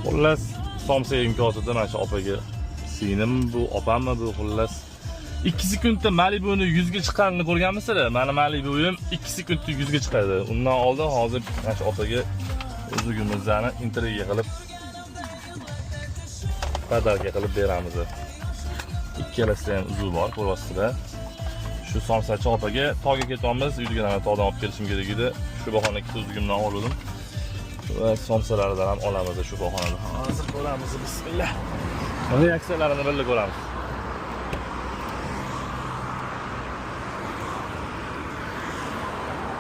Xullas, somsa imkoniyatida mana shu opaga singlim bu, opammi bu, xullas 2 sekundda Malibu'ni 100 ga chiqqanini ko'rganmisizlar? Mani Malibu'yim 2 sekundda 100 ga chiqadi. Undan oldin hozir mana shu opaga uzugimizni intriga qilib pодарка qilib beramiz. Ikkalasida ham uzuv bor, ko'ryapsizlar. Shu somsachi opaga tog'ga ketamiz, uyga tog'dan olib kelishim kerak edi. Shu bahona ikkita uzugimdan oldim. Va somsalardan ham olamiz shu bahonada. Hozir ko'ramiz, bismillah. Reaksiyalarini birga ko'ramiz.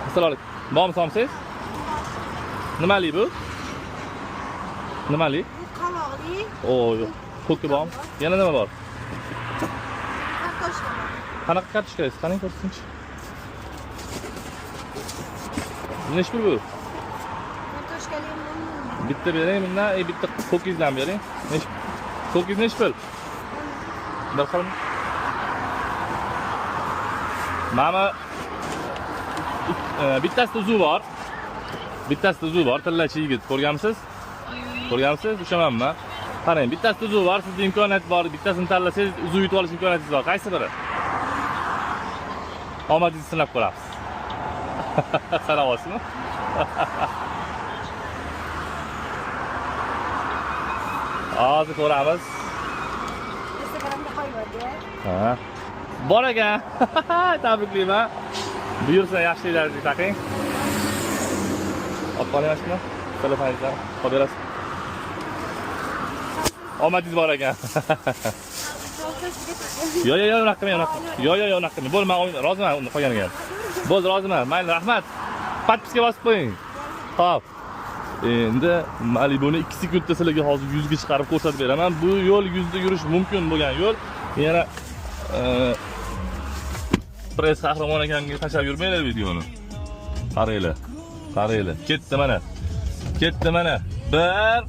Assalomu alaykum. Bormi somsangiz? Nimali bu? Nimali? Qaloqli. Yo'q. Ko'kki bormi? Yana nima bor? Kartoshka. Qanaqa kartoshkangiz? Qani ko'rsinchi. Nechta bu? Kartoshkali ham. Bitta bering, bundan bitta ko'kizdan bering. Ko'kiz nechta pul? Bir xil. Mana bittasida uzuv bor. Bittasida uzuv bor, tillachi yigit. Ko'rganmisiz? Ko'rganmisiz? Ushamanmi? Qarang, bittasida uzuv bor, sizda imkoniyat bor. Bittasini tanlasangiz uzuv yutib olish imkoniyatingiz bor. Qaysi biri? Omadingizni sinab ko'ramiz. Qarab olsizmi? Hozir ko'ramiz. Instagramda qo'yibdi. Ha. Bor ekan. Tabriklayman. Buyursa yaxshilaringizni taqing. Olib qolyapsizmi? Telefoningizdan olib berasiz. Omadingiz bor ekan. Yo'q, unaqa qilmang, unaqa. Yo'q, unaqa qilmang. Bo'lma, roziman uni qo'yganiga. Bo'ldi, roziman. Mayli, rahmat. Podpiska bosib qo'ying. Xo'p. Endi Malibu'ni 2 sekundda sizlarga hozir 100 ga chiqarib ko'rsatib beraman. Bu yo'l 100 da yurish mumkin bo'lgan yo'l. Yana press qahramon ekanga tashlab yurmanglar videoni. Qaranglar. Qaranglar. Ketdi mana. Ketdi mana. 1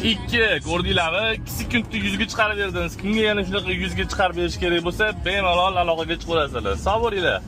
2 ko'rdinglarmi? 2 sekundda 100 ga chiqarib berdingiz. Kimga yana shunaqa 100 ga chiqarib berish kerak bo'lsa, bemalol aloqaga chiqaverasizlar. Sog' bo'linglar.